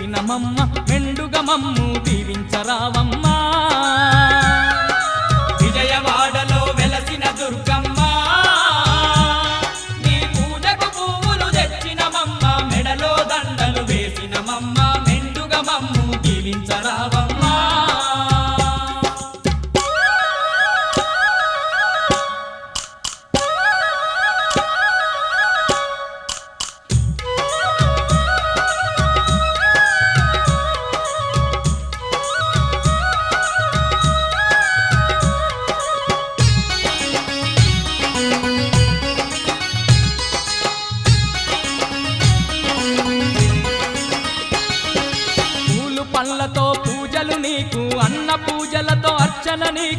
వెలసినమమ్మ మెండుగా మమ్ము దీవించరావమ్మా విజయవాడలో వెలసిన దుర్గమ్మ నీ పూజకు పువ్వులు తెచ్చినమమ్మ మెడలో దండలు వేసినమమ్మ మెండుగా మమ్ము దీవించరావమ్మా పూలు పళ్ళతో పూజలు నీకు అన్న పూజలతో అర్చన నీకు